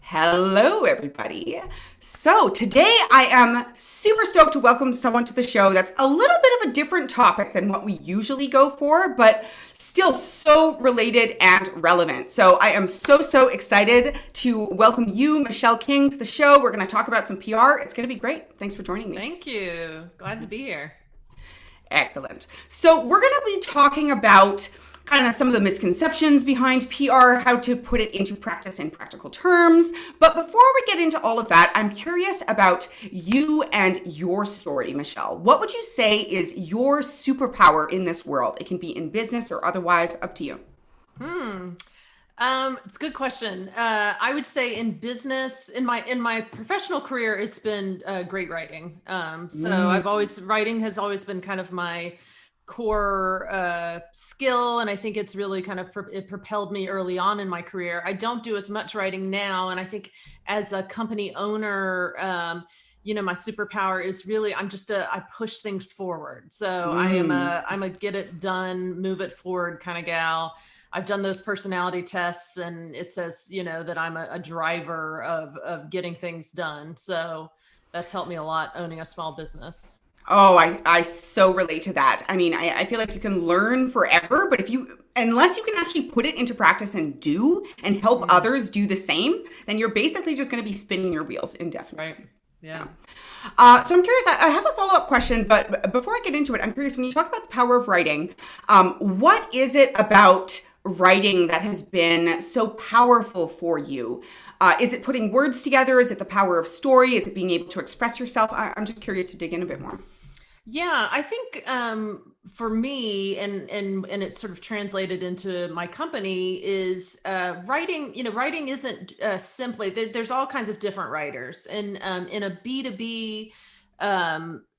Hello, everybody. So, today I am super stoked to welcome someone to the show that's a little bit of a different topic than what we usually go for, but still so related and relevant. So, I am so excited to welcome you, Michelle King, to the show. We're going to talk about some PR. It's going to be great. Thanks for joining me. Thank you. Glad to be here. Excellent. So, we're going to be talking about kind of some of the misconceptions behind PR, how to put it into practice in practical terms. But before we get into all of that, I'm curious about you and your story, Michelle. What would you say is your superpower in this world? It can be in business or otherwise, up to you. It's a good question. I would say in business, in my professional career, it's been great writing. So I've always writing has always been kind of my core skill, and I think it's really kind of it propelled me early on in my career. I don't do as much writing now, and I think as a company owner, my superpower is really I push things forward. So I'm a get it done, move it forward kind of gal. I've done those personality tests, and it says, that I'm a driver of getting things done. So that's helped me a lot owning a small business. Oh, I so relate to that. I mean, I feel like you can learn forever, but unless you can actually put it into practice and help others do the same, then you're basically just going to be spinning your wheels indefinitely. Right. Yeah. So I'm curious, I have a follow-up question, but before I get into it, I'm curious, when you talk about the power of writing, what is it about writing that has been so powerful for you? Is it putting words together? Is it the power of story? Is it being able to express yourself? I'm just curious to dig in a bit more. Yeah, I think for me, and it's sort of translated into my company, is writing. Writing isn't simply there's all kinds of different writers, and in a B2B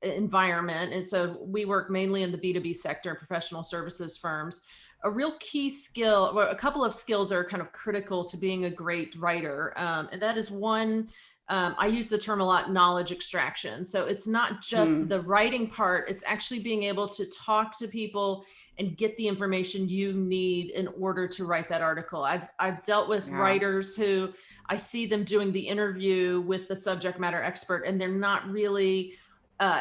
environment, and so we work mainly in the B2B sector, professional services firms. A real key skill, or a couple of skills, are kind of critical to being a great writer, and that is one. I use the term a lot, knowledge extraction. So it's not just the writing part, it's actually being able to talk to people and get the information you need in order to write that article. I've dealt with writers who I see them doing the interview with the subject matter expert, and they're not really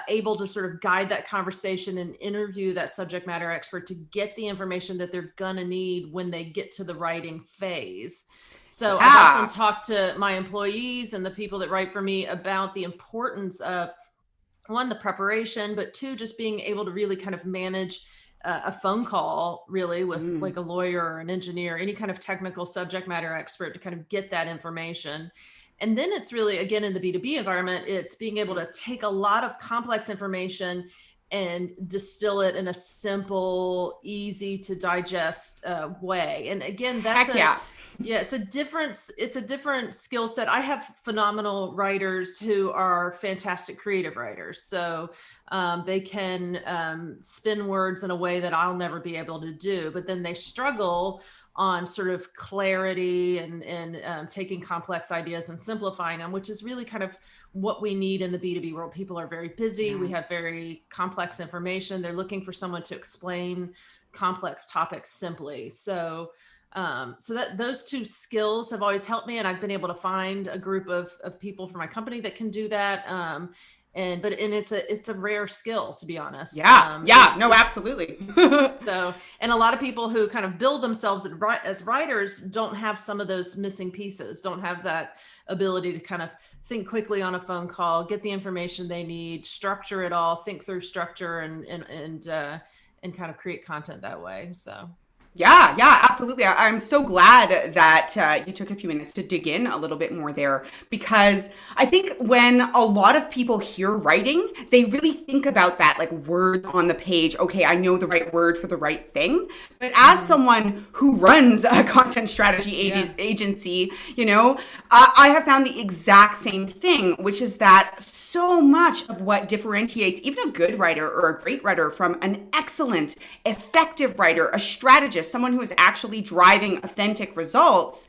able to sort of guide that conversation and interview that subject matter expert to get the information that they're gonna need when they get to the writing phase. So I've often talked to my employees and the people that write for me about the importance of, one, the preparation, but two, just being able to really kind of manage a phone call really with like a lawyer or an engineer, any kind of technical subject matter expert, to kind of get that information. And then it's really, again, in the B2B environment, it's being able to take a lot of complex information and distill it in a simple, easy to digest way. And again, it's a different skill set. I have phenomenal writers who are fantastic creative writers. So they can spin words in a way that I'll never be able to do, but then they struggle on sort of clarity and taking complex ideas and simplifying them, which is really kind of what we need in the B2B world. People are very busy. We have very complex information. They're looking for someone to explain complex topics simply. So that those two skills have always helped me, and I've been able to find a group of people for my company that can do that. And it's a rare skill, to be honest. Absolutely. So, and a lot of people who kind of build themselves as writers don't have some of those missing pieces, don't have that ability to kind of think quickly on a phone call, get the information they need, structure it all, think through structure, and kind of create content that way. So. Yeah, absolutely. I'm so glad that you took a few minutes to dig in a little bit more there, because I think when a lot of people hear writing, they really think about that, like, words on the page. Okay, I know the right word for the right thing. But as someone who runs a content strategy agency, I have found the exact same thing, which is that so much of what differentiates even a good writer or a great writer from an excellent, effective writer, a strategist, someone who is actually driving authentic results,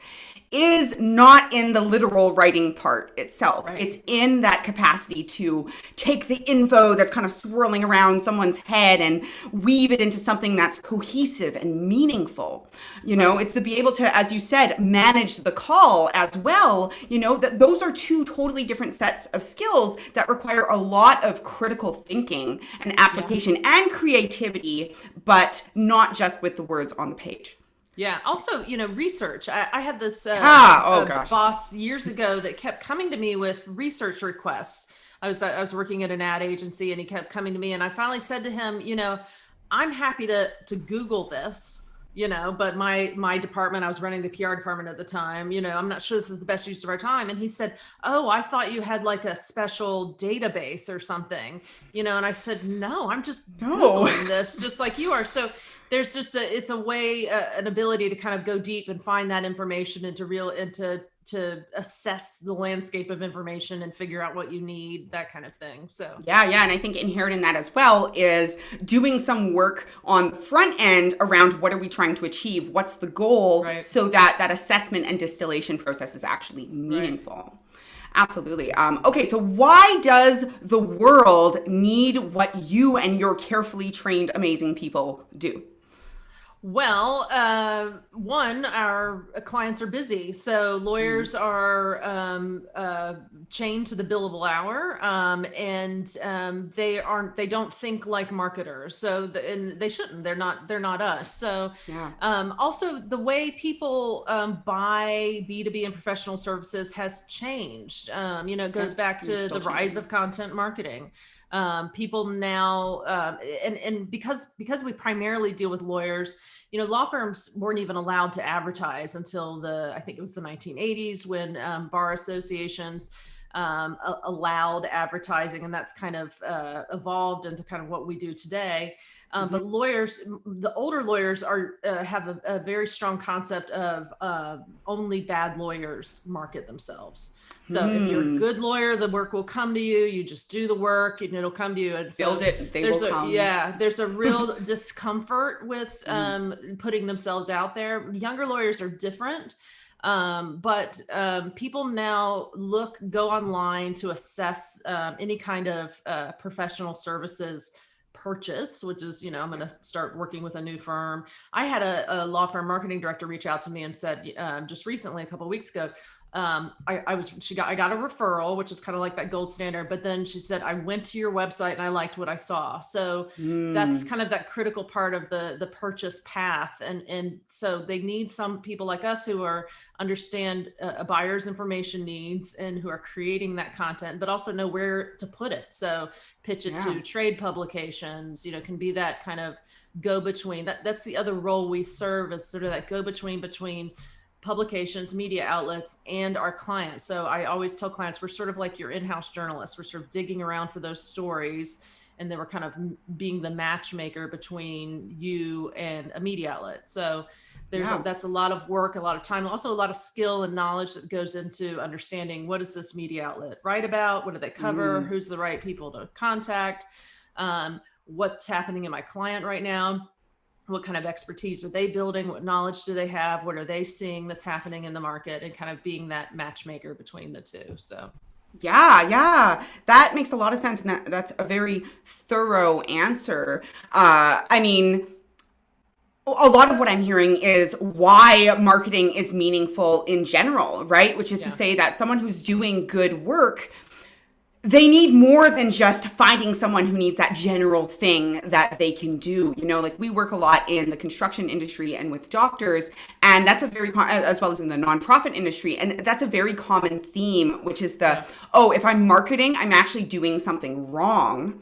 is not in the literal writing part itself. Right. It's in that capacity to take the info that's kind of swirling around someone's head and weave it into something that's cohesive and meaningful. It's to be able to, as you said, manage the call as well. That those are two totally different sets of skills that require a lot of critical thinking and application and creativity, but not just with the words on the page. Yeah. Also, research. I had this Gosh. boss years ago that kept coming to me with research requests. I was working at an ad agency, and he kept coming to me, and I finally said to him, I'm happy to Google this, but my department, I was running the PR department at the time, I'm not sure this is the best use of our time. And he said, oh, I thought you had like a special database or something, and I said, no, I'm just Googling this just like you are. So there's just it's a way, an ability to kind of go deep and find that information and to assess the landscape of information and figure out what you need, that kind of thing. So yeah. And I think inherent in that as well is doing some work on the front end around what are we trying to achieve? What's the goal? Right. So that assessment and distillation process is actually meaningful. Right. Absolutely. Okay, so why does the world need what you and your carefully trained, amazing people do? Well, one, our clients are busy. So lawyers are chained to the billable hour, and they don't think like marketers. So and they shouldn't. They're not us. So also the way people buy B2B and professional services has changed. It goes back to the rise of content marketing. People now, and because we primarily deal with lawyers, law firms weren't even allowed to advertise until I think it was the 1980s when bar associations allowed advertising, and that's kind of evolved into kind of what we do today. But lawyers, the older lawyers have a very strong concept of only bad lawyers market themselves. So if you're a good lawyer, the work will come to you. You just do the work and it'll come to you. And so build it, they will come. Yeah, there's a real discomfort with putting themselves out there. Younger lawyers are different. But people now go online to assess any kind of professional services purchase, which is, I'm going to start working with a new firm. I had a law firm marketing director reach out to me and said just recently, a couple of weeks ago, I got a referral, which is kind of like that gold standard. But then she said, I went to your website and I liked what I saw. So that's kind of that critical part of the purchase path. And so they need some people like us who understand a buyer's information needs and who are creating that content, but also know where to put it. So pitch it to trade publications, can be that kind of go-between. That's the other role we serve, as sort of that go-between publications, media outlets, and our clients. So I always tell clients, we're sort of like your in-house journalists. We're sort of digging around for those stories, and then we're kind of being the matchmaker between you and a media outlet. So that's a lot of work, a lot of time, also a lot of skill and knowledge that goes into understanding what does this media outlet write about, what do they cover, who's the right people to contact, what's happening in my client right now. What kind of expertise are they building? What knowledge do they have? What are they seeing that's happening in the market, and kind of being that matchmaker between the two. So yeah, that makes a lot of sense. And that's a very thorough answer. I mean, a lot of what I'm hearing is why marketing is meaningful in general, right? Which is to say that someone who's doing good work, they need more than just finding someone who needs that general thing that they can do. Like we work a lot in the construction industry and with doctors, and that's as well as in the nonprofit industry. And that's a very common theme, which is if I'm marketing, I'm actually doing something wrong.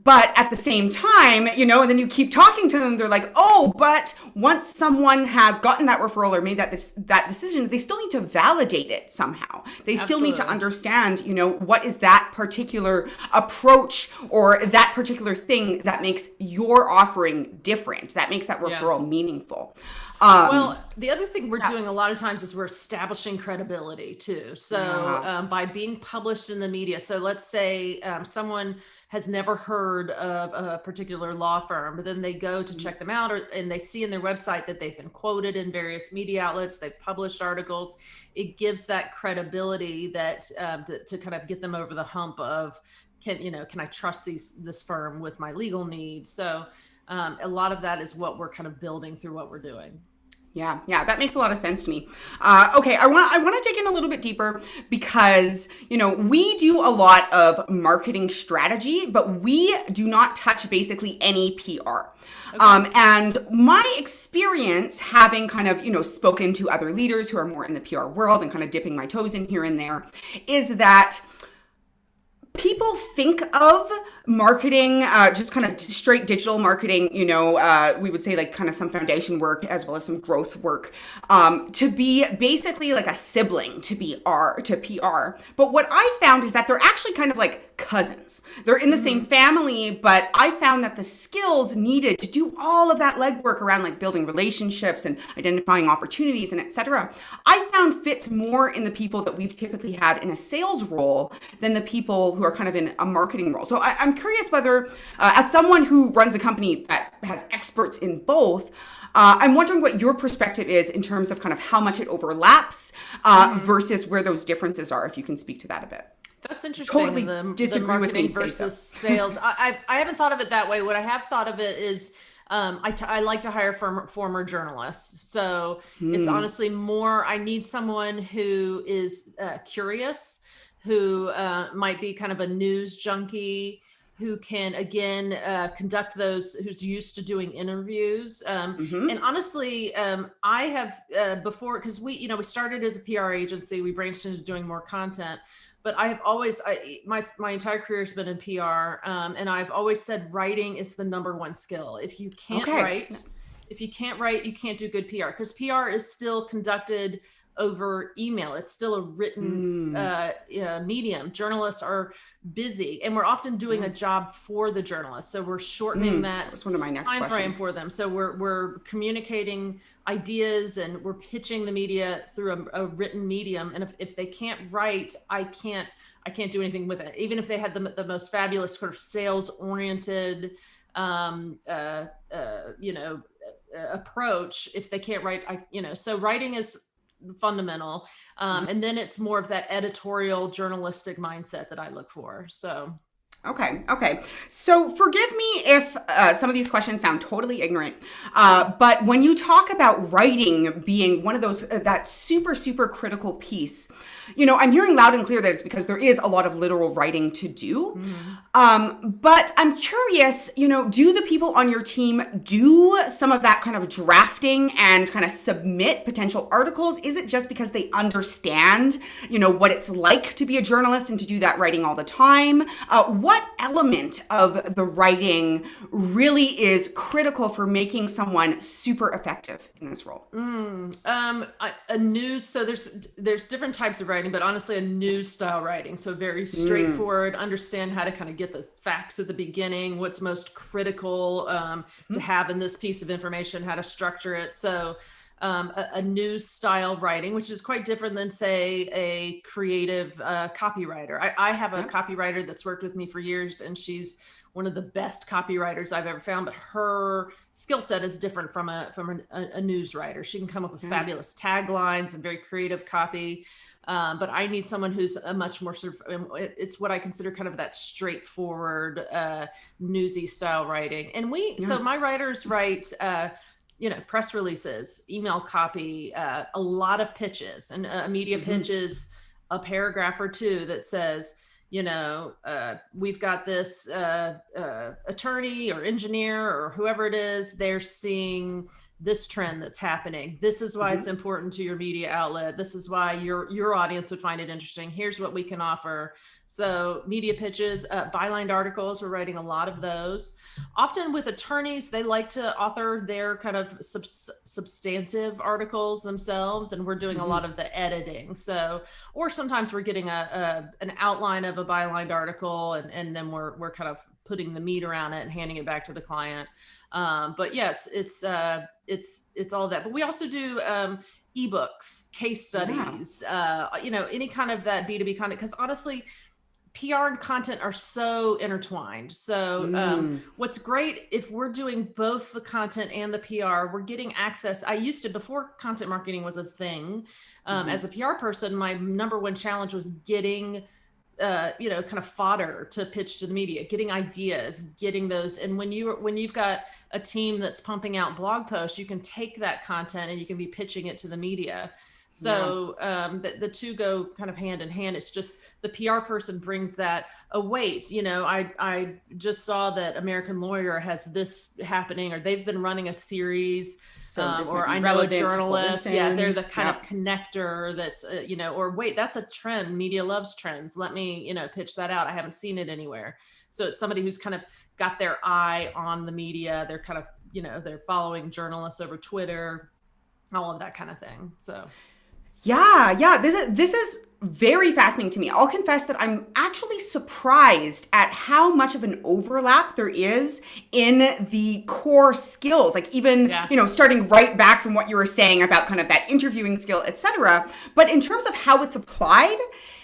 But at the same time, and then you keep talking to them, they're like, oh, but once someone has gotten that referral or made that decision, they still need to validate it somehow. They still need to understand, what is that particular approach or that particular thing that makes your offering different, that makes that referral meaningful. Um, Well, the other thing we're yeah, doing a lot of times is we're establishing credibility too. So yeah. by being published in the media, so let's say someone has never heard of a particular law firm, but then they go to check them out, and they see in their website that they've been quoted in various media outlets, they've published articles. It gives that credibility that to kind of get them over the hump of can I trust this firm with my legal needs? So a lot of that is what we're kind of building through what we're doing. Yeah, yeah, that makes a lot of sense to me. Okay, I want to dig in a little bit deeper because we do a lot of marketing strategy, but we do not touch basically any PR. Okay. And my experience, having kind of spoken to other leaders who are more in the PR world and kind of dipping my toes in here and there, is that people think of marketing, just kind of straight digital marketing, we would say like kind of some foundation work as well as some growth work, to be basically like a sibling to PR. But what I found is that they're actually kind of like cousins. They're in the same family, but I found that the skills needed to do all of that legwork around like building relationships and identifying opportunities and etc. I found fits more in the people that we've typically had in a sales role than the people who are kind of in a marketing role. So I'm curious whether, as someone who runs a company that has experts in both, I'm wondering what your perspective is in terms of kind of how much it overlaps versus where those differences are, if you can speak to that a bit. That's interesting. Totally The disagree with marketing me, say so. versus sales. I haven't thought of it that way. What I have thought of it is I like to hire former journalists. So it's honestly more, I need someone who is curious, who might be kind of a news junkie, who can again conduct those, who's used to doing interviews. And honestly, I have before, because we started as a PR agency, we branched into doing more content. But I have always, my entire career has been in PR, and I've always said writing is the number one skill. If you can't Okay. write, you can't do good PR, because PR is still conducted over email. It's still a written medium. Journalists are busy, and we're often doing a job for the journalists. So we're shortening That that was one of my next time frame questions. for them. So we're communicating ideas, and we're pitching the media through a written medium. And if they can't write, I can't do anything with it. Even if they had the most fabulous sort of sales oriented approach, if they can't write, so writing is fundamental. And then it's more of that editorial journalistic mindset that I look for. So Okay. So forgive me if some of these questions sound totally ignorant, but when you talk about writing being one of those, that super, super critical piece, I'm hearing loud and clear that it's because there is a lot of literal writing to do. But I'm curious, do the people on your team do some of that kind of drafting and kind of submit potential articles? Is it just because they understand, what it's like to be a journalist and to do that writing all the time? What element of the writing really is critical for making someone super effective in this role? A news, so there's different types of writing, but honestly a news style writing, so very straightforward, understand how to kind of get the facts at the beginning, what's most critical to have in this piece of information, how to structure it. So a news style writing, which is quite different than, say, a creative copywriter. I have a copywriter that's worked with me for years, and she's one of the best copywriters I've ever found, but her skill set is different from a news writer. She can come up with fabulous taglines and very creative copy. But I need someone who's a much more sort of, it's what I consider kind of that straightforward, newsy style writing. And so my writers write, press releases, email copy, a lot of pitches, and a media pitch is a paragraph or two that says, we've got this attorney or engineer or whoever it is, they're seeing this trend that's happening. This is why it's important to your media outlet. This is why your audience would find it interesting. Here's what we can offer. So media pitches, byline articles, we're writing a lot of those. Often with attorneys, they like to author their kind of substantive articles themselves, and we're doing a lot of the editing. So, or sometimes we're getting an outline of a byline article, and then we're kind of putting the meat around it and handing it back to the client. But yeah, it's all that. But we also do ebooks, case Yeah. studies, any kind of that B2B content. Because honestly, PR and content are so intertwined. So Mm. what's great, if we're doing both the content and the PR, we're getting access. I used to, before content marketing was a thing, Hmm. as a PR person, my number one challenge was getting kind of fodder to pitch to the media, getting ideas, getting those. And when you've got a team that's pumping out blog posts, you can take that content and you can be pitching it to the media. Yeah. So the two go kind of hand in hand. It's just the PR person brings that a weight. I just saw that American Lawyer has this happening, or they've been running a series, So this might or be I know a relevant to pull this journalist. Yeah, they're in. the kind of Yep. connector that's, or wait, that's a trend. Media loves trends. Let me, pitch that out. I haven't seen it anywhere. So it's somebody who's kind of got their eye on the media. They're kind of, they're following journalists over Twitter, all of that kind of thing. So. Yeah, yeah. This is very fascinating to me. I'll confess that I'm actually surprised at how much of an overlap there is in the core skills. Like even, Yeah. starting right back from what you were saying about kind of that interviewing skill, etc. But in terms of how it's applied,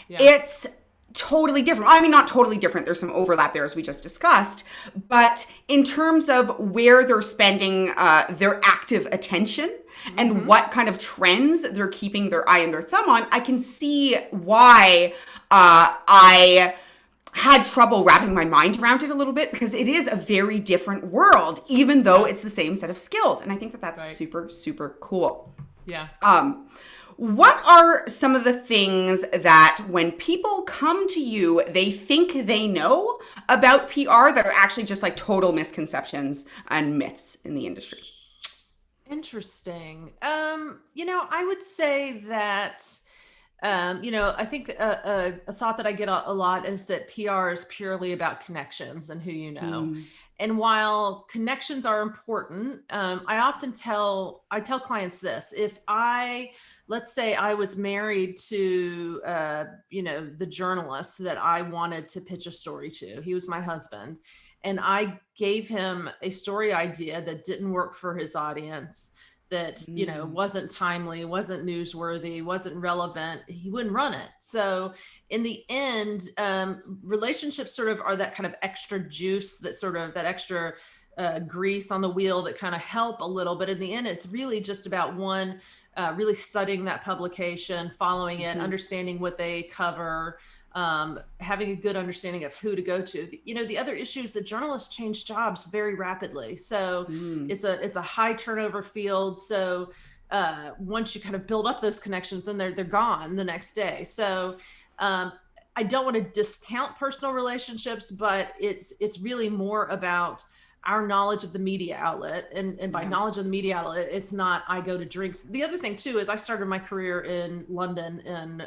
Yeah. it's totally different. I mean, not totally different. There's some overlap there, as we just discussed. But in terms of where they're spending their active attention and what kind of trends they're keeping their eye and their thumb on, I can see why I had trouble wrapping my mind around it a little bit, because it is a very different world, even though it's the same set of skills. And I think that that's Right. super, super cool. Yeah. What are some of the things that when people come to you, they think they know about PR that are actually just like total misconceptions and myths in the industry? Interesting. I would say that, I think a thought that I get a lot is that PR is purely about connections and who you know. Mm, And while connections are important, I tell clients this: if let's say I was married to, the journalist that I wanted to pitch a story to, he was my husband, and I gave him a story idea that didn't work for his audience, that mm, wasn't timely, wasn't newsworthy, wasn't relevant, he wouldn't run it. So in the end, relationships sort of are that kind of extra juice, that sort of that extra grease on the wheel that kind of help a little. But in the end, it's really just about one, really studying that publication, following it, mhm, understanding what they cover, having a good understanding of who to go to. The other issue is that journalists change jobs very rapidly. So mm. it's a high turnover field. So once you kind of build up those connections, then they're gone the next day. So I don't want to discount personal relationships, but it's really more about our knowledge of the media outlet. And by Yeah. knowledge of the media outlet, it's not I go to drinks. The other thing too is I started my career in London in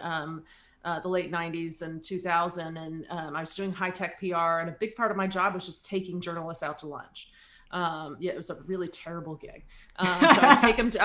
the late 90s and 2000. And I was doing high tech PR. And a big part of my job was just taking journalists out to lunch. It was a really terrible gig. So I'd take them to,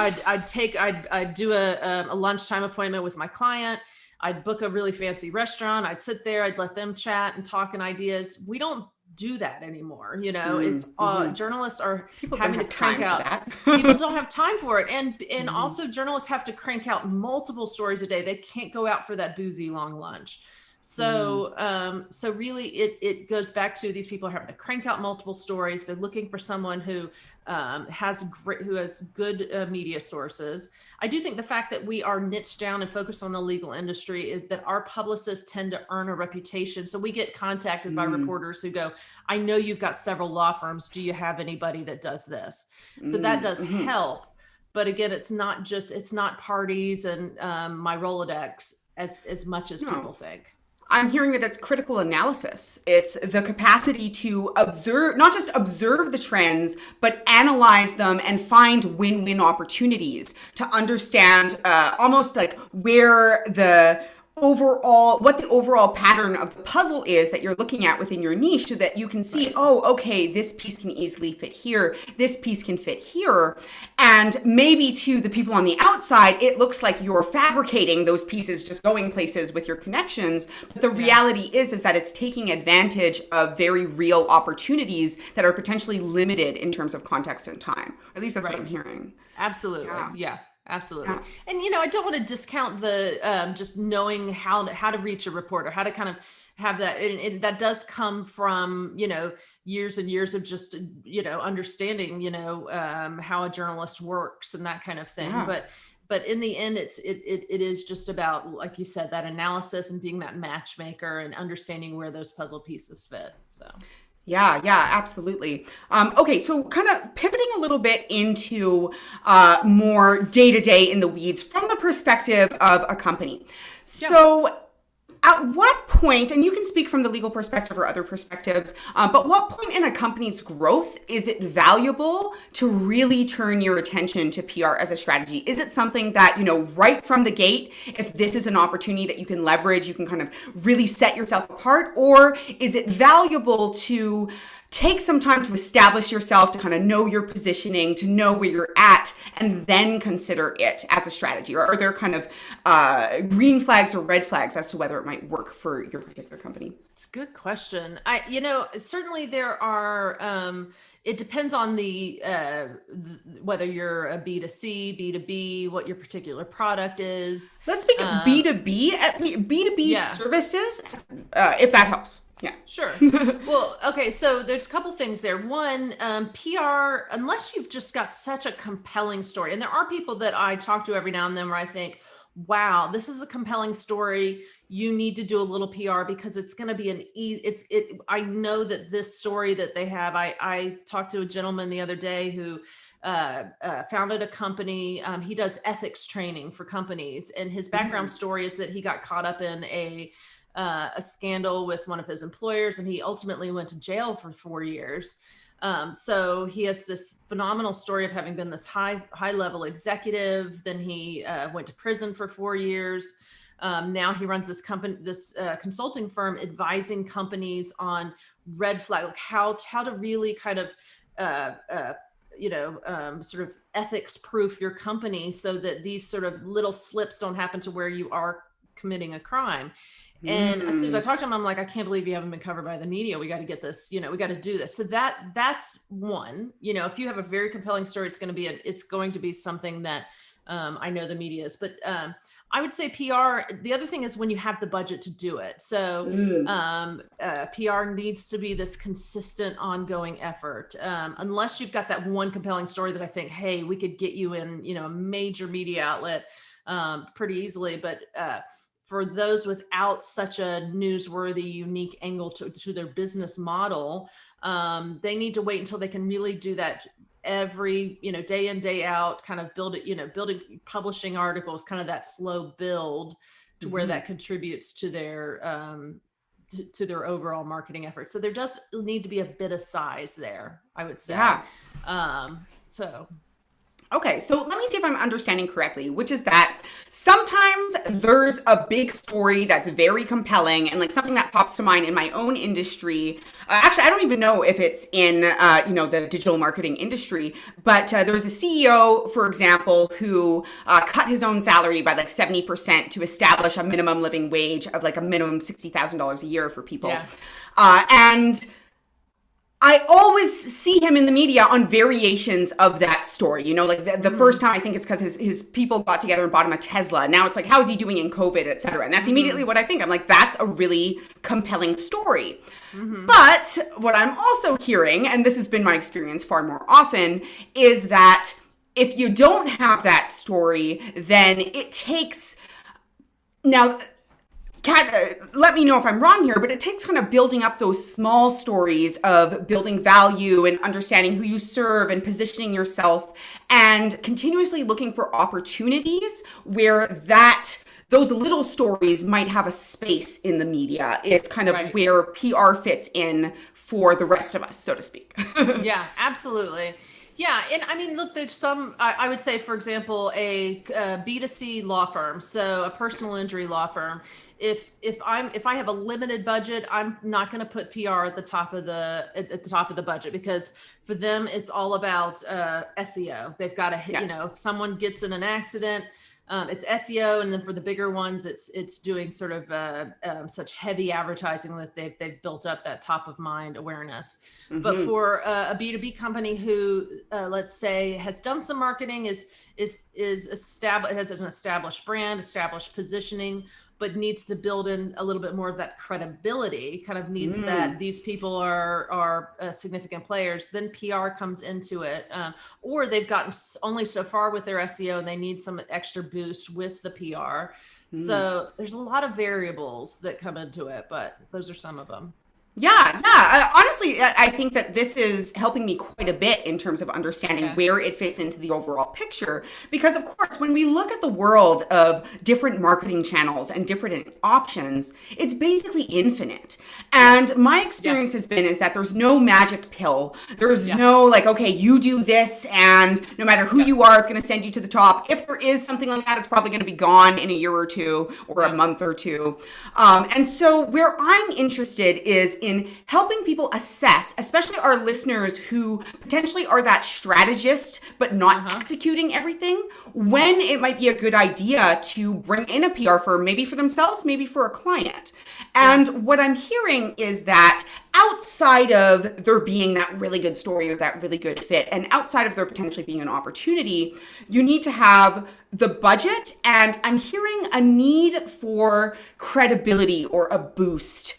I'd do a lunchtime appointment with my client. I'd book a really fancy restaurant. I'd sit there, I'd let them chat and talk and ideas. We don't do that anymore. Mm, It's mhm. journalists are People don't having to have crank time for out. that. People don't have time for it. And Mhm, also journalists have to crank out multiple stories a day. They can't go out for that boozy long lunch. mm, So really it goes back to these people are having to crank out multiple stories. They're looking for someone who who has good media sources. I do think the fact that we are niched down and focused on the legal industry is that our publicists tend to earn a reputation. So we get contacted by mm, reporters who go, I know you've got several law firms. Do you have anybody that does this? So that mm, does mhm. help. But again, it's not parties and my Rolodex as much as No. people think. I'm hearing that it's critical analysis. It's the capacity to observe, not just observe the trends, but analyze them and find win-win opportunities to understand almost like where the what the overall pattern of the puzzle is that you're looking at within your niche, so that you can see, Right. oh, okay, this piece can easily fit here, this piece can fit here. And maybe to the people on the outside, it looks like you're fabricating those pieces, just going places with your connections. But the Yeah. reality is that it's taking advantage of very real opportunities that are potentially limited in terms of context and time. At least that's what I'm Right. hearing. Absolutely. Yeah. Yeah. Absolutely. Yeah. And I don't want to discount the just knowing how to reach a reporter, how to kind of have that, and that does come from years and years of just understanding how a journalist works and that kind of thing. Yeah. But in the end, it is just about, like you said, that analysis and being that matchmaker and understanding where those puzzle pieces fit. So. Yeah, yeah, absolutely. Okay, so kind of pivoting a little bit into more day to day in the weeds from the perspective of a company. Yeah. So, at what point, and you can speak from the legal perspective or other perspectives, but what point in a company's growth is it valuable to really turn your attention to PR as a strategy? Is it something that, right from the gate, if this is an opportunity that you can leverage, you can kind of really set yourself apart? Or is it valuable to take some time to establish yourself, to kind of know your positioning, to know where you're at, and then consider it as a strategy? Or are there kind of green flags or red flags as to whether it might work for your particular company? It's a good question. Certainly there are, it depends on whether you're a B2C, B2B, what your particular product is. Let's speak B2B, at least B2B Yeah. services, if that helps. Yeah. Sure. Well, okay. So there's a couple things there. One, PR, unless you've just got such a compelling story, and there are people that I talk to every now and then where I think, wow, this is a compelling story. You need to do a little PR because it's going to be I know that this story that they have, I talked to a gentleman the other day who founded a company. He does ethics training for companies, and his background story is that he got caught up in a scandal with one of his employers, and he ultimately went to jail for 4 years. So he has this phenomenal story of having been this high level executive. Then he went to prison for 4 years. Now he runs this company, this consulting firm, advising companies on red flag, like how to really kind of sort of ethics proof your company so that these sort of little slips don't happen to where you are committing a crime. And as soon as I talked to him, I'm like, I can't believe you haven't been covered by the media. We got to get this, we got to do this. So that's one. If you have a very compelling story, it's going to be something that I know the media is. But I would say PR. The other thing is when you have the budget to do it. So PR needs to be this consistent, ongoing effort. Unless you've got that one compelling story that I think, hey, we could get you in, a major media outlet pretty easily. But for those without such a newsworthy, unique angle to their business model, they need to wait until they can really do that every, day in, day out, kind of build it, building, publishing articles, kind of that slow build to where that contributes to their to their overall marketing efforts. So there does need to be a bit of size there, I would say. Yeah. So. Okay, so let me see if I'm understanding correctly, which is that sometimes there's a big story that's very compelling, and like something that pops to mind in my own industry. Actually, I don't even know if it's in the digital marketing industry, but there was a CEO, for example, who cut his own salary by like 70% to establish a minimum living wage of like a minimum $60,000 a year for people. Yeah. And I always see him in the media on variations of that story. Like the first time, I think it's because his people got together and bought him a Tesla. Now it's like, how's he doing in COVID, et cetera? And that's immediately what I think. I'm like, that's a really compelling story. But what I'm also hearing, and this has been my experience far more often, is that if you don't have that story, then it takes... Now, Kat, let me know if I'm wrong here, but it takes kind of building up those small stories of building value and understanding who you serve and positioning yourself and continuously looking for opportunities where those little stories might have a space in the media. It's kind of where PR fits in for the rest of us, so to speak. Yeah, absolutely. Yeah, and I mean, look, there's some. I would say, for example, a B2C law firm, so a personal injury law firm. If I have a limited budget, I'm not going to put PR at the top of at the top of the budget, because for them it's all about SEO. They've got to hit, Yeah. if someone gets in an accident, it's SEO, and then for the bigger ones, it's doing sort of such heavy advertising that they've built up that top of mind awareness. But Hmm. for a B2B company who, let's say, has done some marketing, is established, has an established brand, established positioning, but needs to build in a little bit more of that credibility, kind of needs that Mm. these people are significant players, then PR comes into it. Or they've gotten only so far with their SEO and they need some extra boost with the PR. Mm. So there's a lot of variables that come into it, but those are some of them. Yeah, yeah. Honestly, I think that this is helping me quite a bit in terms of understanding Okay. where it fits into the overall picture. Because, of course, when we look at the world of different marketing channels and different options, it's basically infinite. Yeah. And my experience Yes. has been is that there's no magic pill. There's Yeah. no like, okay, you do this, and no matter who Yep. you are, it's going to send you to the top. If there is something like that, it's probably going to be gone in a year or two or a Yep. month or two. And so, where I'm interested is in helping people assess, especially our listeners who potentially are that strategist but not Uh-huh. executing everything, when it might be a good idea to bring in a PR firm, maybe for themselves, maybe for a client. Yeah. And what I'm hearing is that outside of there being that really good story or that really good fit, and outside of there potentially being an opportunity, you need to have the budget. And I'm hearing a need for credibility or a boost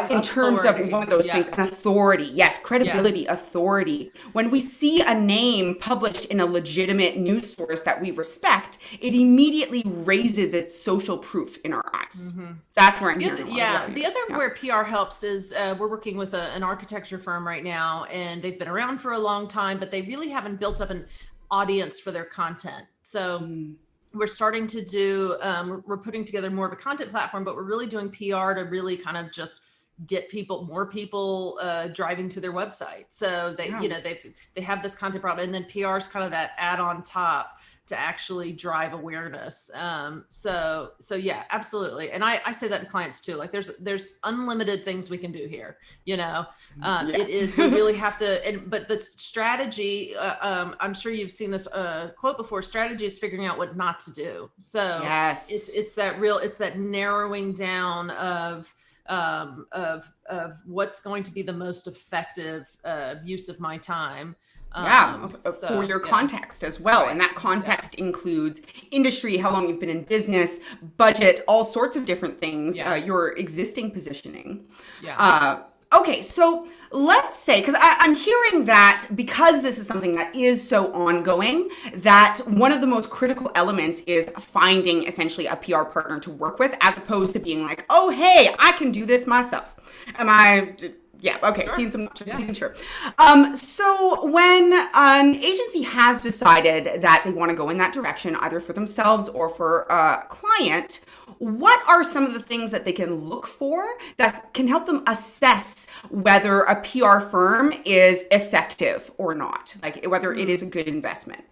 in terms of Authority. one of those Yeah. things, an authority. Yes, Yeah. credibility, authority. When we see a name published in a legitimate news source that we respect, it immediately raises its social proof in our eyes. That's where I'm hearing a lot of Yeah, the values. other Yeah. where PR helps is we're working with an architecture firm right now, and they've been around for a long time, but they really haven't built up an audience for their content. So we're starting to do, we're putting together more of a content platform, but we're really doing PR to really kind of just get more people driving to their website. So they, Yeah. they have this content problem, and then PR is kind of that add on top to actually drive awareness. So yeah, absolutely. And I say that to clients too. Like there's unlimited things we can do here. Yeah. It is, we really have to, but the strategy, I'm sure you've seen this quote before, strategy is figuring out what not to do. So Yes. it's that narrowing down of what's going to be the most effective use of my time. Yeah, also, for So your yeah, context as well. And right. that Yeah. context includes industry, how long you've been in business, budget, all sorts of different things, Yeah. your existing positioning. Yeah. Okay, so let's say, because I'm hearing that because this is something that is so ongoing, that one of the most critical elements is finding essentially a PR partner to work with, as opposed to being like, oh, hey, I can do this myself. Am I? Yeah, okay, Sure. seeing some, just Yeah. making sure. So when an agency has decided that they want to go in that direction, either for themselves or for a client, what are some of the things that they can look for that can help them assess whether a PR firm is effective or not? Like whether it is a good investment?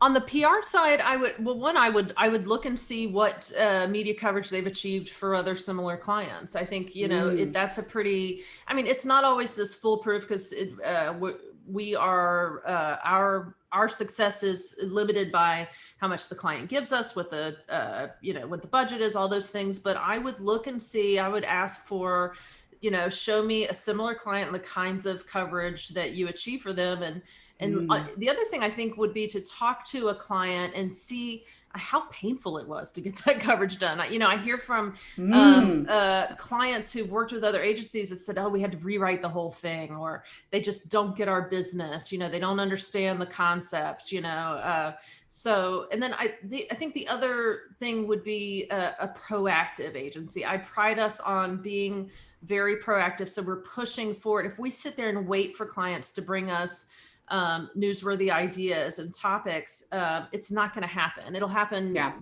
On the PR side, I would look and see what media coverage they've achieved for other similar clients. I think, that's a pretty, I mean, it's not always this foolproof, because we are, our success is limited by how much the client gives us, what what the budget is, all those things. But I would look and see, I would ask for, show me a similar client and the kinds of coverage that you achieve for them. And the other thing I think would be to talk to a client and see how painful it was to get that coverage done. I hear from clients who've worked with other agencies that said, oh, we had to rewrite the whole thing, or they just don't get our business. They don't understand the concepts, so, and then I think the other thing would be a proactive agency. I pride us on being very proactive. So we're pushing forward. If we sit there and wait for clients to bring us newsworthy ideas and topics, it's not going to happen. It'll happen Yeah.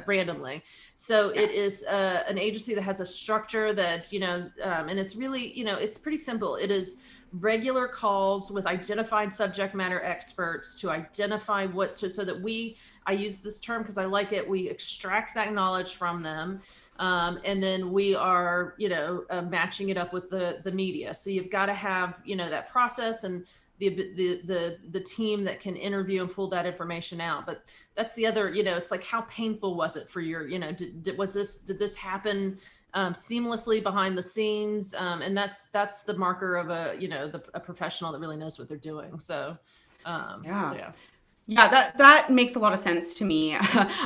randomly. So Yeah. it is an agency that has a structure that, and it's really, it's pretty simple. It is regular calls with identified subject matter experts to identify so that I use this term because I like it, we extract that knowledge from them. And then we are, matching it up with the media. So you've got to have, that process and the team that can interview and pull that information out. But that's the other, it's like, how painful was it for your, did this happen seamlessly behind the scenes? And that's the marker of a professional that really knows what they're doing. So, Yeah. so yeah. Yeah, that makes a lot of sense to me.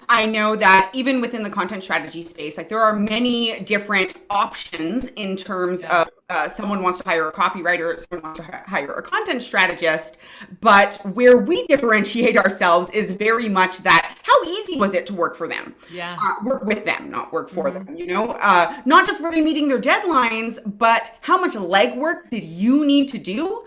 I know that even within the content strategy space, like there are many different options in terms Yeah. of someone wants to hire a copywriter, someone wants to hire a content strategist, but where we differentiate ourselves is very much that how easy was it to work for them? Yeah. Work with them, not work for them, not just were they meeting their deadlines, but how much legwork did you need to do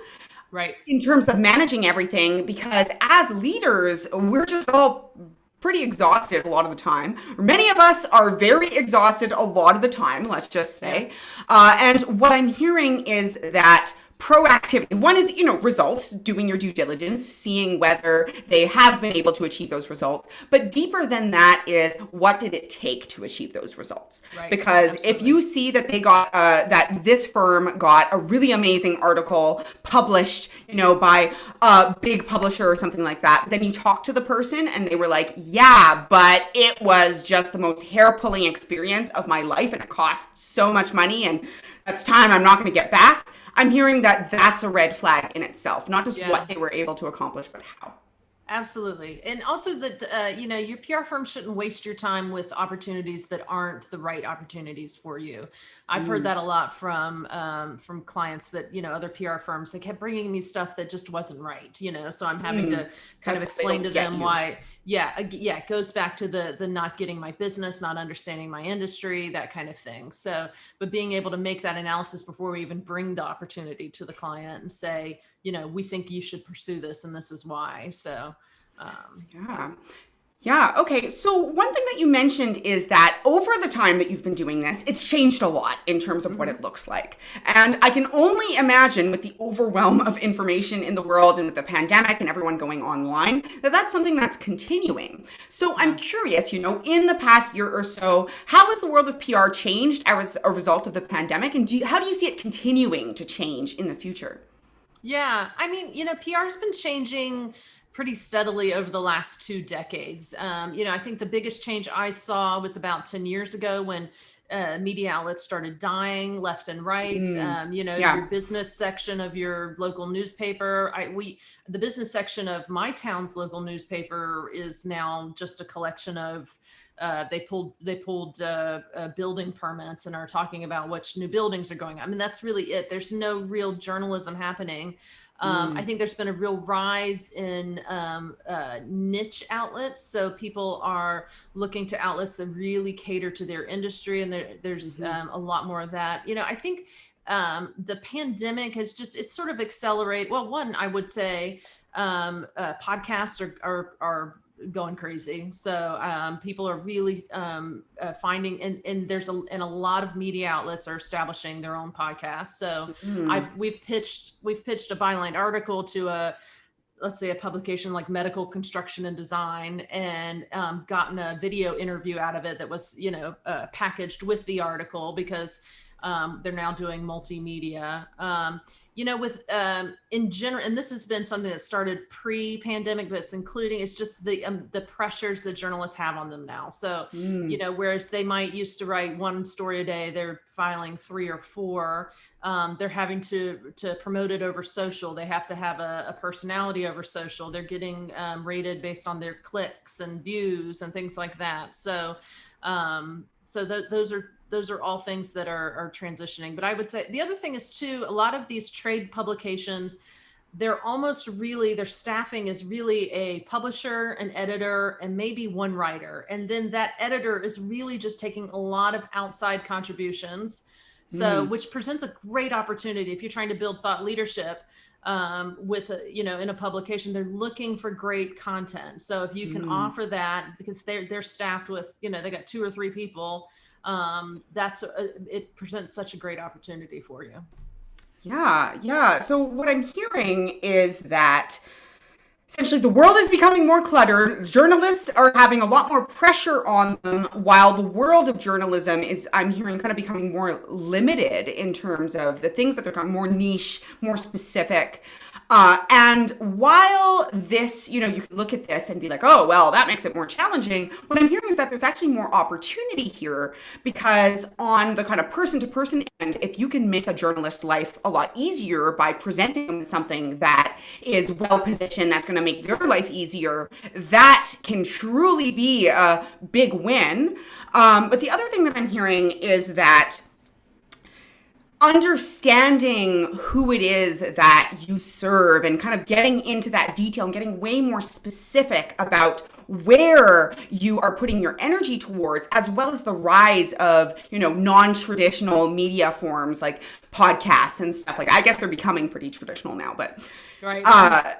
Right. in terms of managing everything? Because as leaders, we're just all pretty exhausted a lot of the time. Many of us are very exhausted a lot of the time, let's just say. And what I'm hearing is that proactivity, one is, results, doing your due diligence, seeing whether they have been able to achieve those results. But deeper than that is, what did it take to achieve those results? Right. Because Absolutely. if you see that they got, that this firm got a really amazing article published, by a big publisher or something like that, then you talk to the person and they were like, yeah, but it was just the most hair-pulling experience of my life and it cost so much money and that's time I'm not going to get back. I'm hearing that that's a red flag in itself, not just what they were able to accomplish, but how. Absolutely. And also that, your PR firm shouldn't waste your time with opportunities that aren't the right opportunities for you. I've heard that a lot from clients that, other PR firms, they kept bringing me stuff that just wasn't right, so I'm having to kind of explain to them why. It goes back to the not getting my business, not understanding my industry, that kind of thing. So, but being able to make that analysis before we even bring the opportunity to the client and say, we think you should pursue this and this is why. So, Yeah. Okay. So one thing that you mentioned is that over the time that you've been doing this, it's changed a lot in terms of what it looks like. And I can only imagine with the overwhelm of information in the world and with the pandemic and everyone going online, that that's something that's continuing. So I'm curious, in the past year or so, how has the world of PR changed as a result of the pandemic? And how do you see it continuing to change in the future? Yeah, I mean, PR has been changing pretty steadily over the last 2 decades. I think the biggest change I saw was about 10 years ago when media outlets started dying left and right. Your business section of your local newspaper, the business section of my town's local newspaper is now just a collection of they pulled building permits and are talking about which new buildings are going. I mean, that's really it. There's no real journalism happening. I think there's been a real rise in niche outlets. So people are looking to outlets that really cater to their industry, and there's a lot more of that. I think the pandemic has it's sort of accelerate. Well, one, I would say podcasts are going crazy. So people are really finding, and a lot of media outlets are establishing their own podcasts. So we've pitched a byline article to let's say a publication like Medical Construction and Design, and gotten a video interview out of it that was packaged with the article because they're now doing multimedia. With in general, and this has been something that started pre-pandemic, but it's just the pressures that journalists have on them now. So, whereas they might used to write one story a day, they're filing 3 or 4. They're having to promote it over social. They have to have a personality over social. They're getting rated based on their clicks and views and things like that. So, those are all things that are transitioning. But I would say the other thing is too, a lot of these trade publications, their staffing is really a publisher, an editor, and maybe one writer. And then that editor is really just taking a lot of outside contributions. So, which presents a great opportunity if you're trying to build thought leadership with in a publication. They're looking for great content. So if you can offer that, because they're staffed with, they got 2 or 3 people, it presents such a great opportunity for you. Yeah, yeah. So what I'm hearing is that essentially the world is becoming more cluttered. Journalists are having a lot more pressure on them, while the world of journalism is, I'm hearing, kind of becoming more limited in terms of the things that they're kind of more niche, more specific. And while this, you can look at this and be like, oh, well, that makes it more challenging. What I'm hearing is that there's actually more opportunity here because, on the kind of person to person end, if you can make a journalist's life a lot easier by presenting them something that is well positioned, that's going to make their life easier, that can truly be a big win. But the other thing that I'm hearing is that understanding who it is that you serve and kind of getting into that detail and getting way more specific about where you are putting your energy towards, as well as the rise of, non-traditional media forms like podcasts and stuff. Like, I guess they're becoming pretty traditional now, but Right.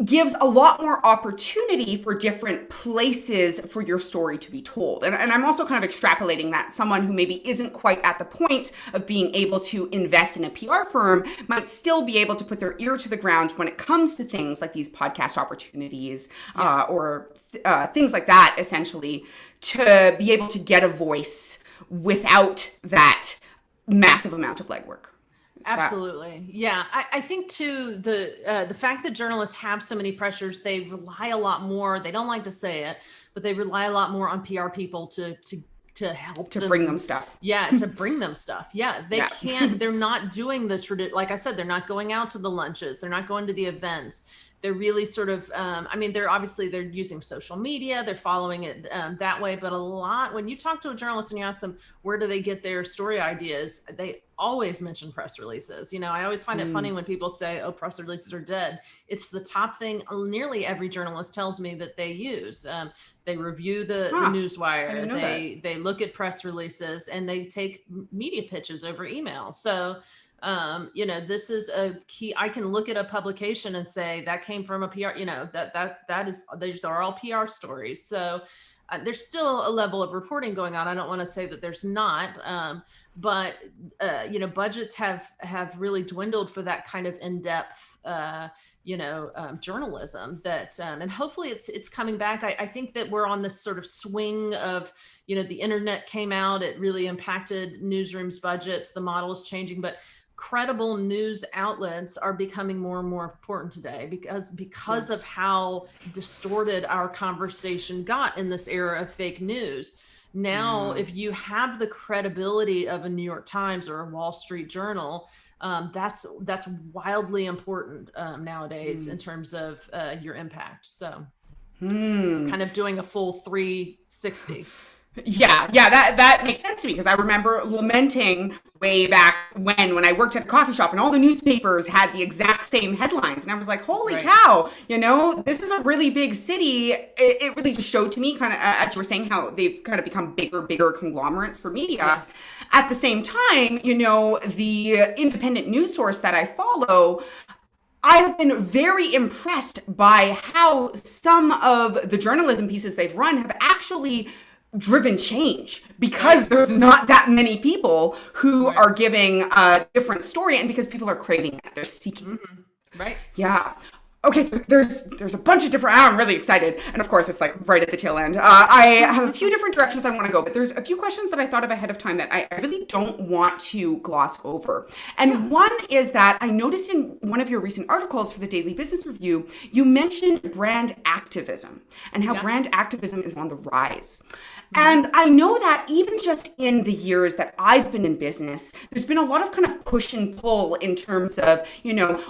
gives a lot more opportunity for different places for your story to be told. And I'm also kind of extrapolating that someone who maybe isn't quite at the point of being able to invest in a PR firm might still be able to put their ear to the ground when it comes to things like these podcast opportunities, or things like that, essentially, to be able to get a voice without that massive amount of legwork. Absolutely. Yeah. I think too, the fact that journalists have so many pressures, they rely a lot more. They don't like to say it, but they rely a lot more on PR people to help To them. bring them stuff. Yeah, to bring them stuff. Yeah, they Yeah. can't. They're not doing like I said, they're not going out to the lunches. They're not going to the events. They're really sort of. They're using social media. They're following it that way. But a lot, when you talk to a journalist and you ask them where do they get their story ideas, they always mention press releases. I always find it funny when people say, "Oh, press releases are dead." It's the top thing nearly every journalist tells me that they use. They review the newswire. They look at press releases and they take media pitches over email. So, this is a key. I can look at a publication and say that came from a PR. These are all PR stories. So there's still a level of reporting going on. I don't want to say that there's not, but budgets have really dwindled for that kind of in-depth. Journalism that, and hopefully it's coming back. I think that we're on this sort of swing of, the internet came out, it really impacted newsrooms' budgets, the model is changing, but credible news outlets are becoming more and more important today because of how distorted our conversation got in this era of fake news. Now, if you have the credibility of a New York Times or a Wall Street Journal, that's wildly important nowadays in terms of your impact. So kind of doing a full 360. Yeah, that makes sense to me because I remember lamenting way back when I worked at a coffee shop and all the newspapers had the exact same headlines, and I was like, "Holy cow!" This is a really big city. It really just showed to me, kind of as you were saying, how they've kind of become bigger conglomerates for media. Yeah. At the same time, the independent news source that I follow, I've been very impressed by how some of the journalism pieces they've run have actually driven change because there's not that many people who are giving a different story, and because people are craving it, they're seeking. Right. Yeah. Okay, there's a bunch of different, I'm really excited. And of course, it's like right at the tail end. I have a few different directions I want to go, but there's a few questions that I thought of ahead of time that I really don't want to gloss over. And one is that I noticed in one of your recent articles for the Daily Business Review, you mentioned brand activism and how brand activism is on the rise. And I know that even just in the years that I've been in business, there's been a lot of kind of push and pull in terms of,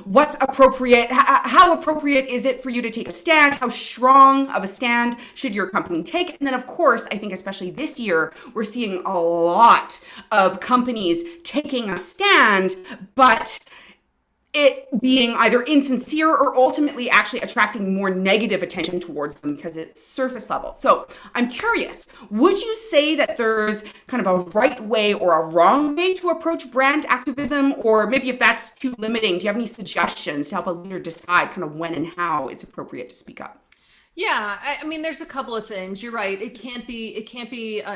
what's appropriate, how appropriate is it for you to take a stand? How strong of a stand should your company take? And then, of course, I think especially this year, we're seeing a lot of companies taking a stand, but it being either insincere or ultimately actually attracting more negative attention towards them because it's surface level. So I'm curious, would you say that there's kind of a right way or a wrong way to approach brand activism? Or maybe if that's too limiting, do you have any suggestions to help a leader decide kind of when and how it's appropriate to speak up? Yeah, I mean, there's a couple of things. You're right. It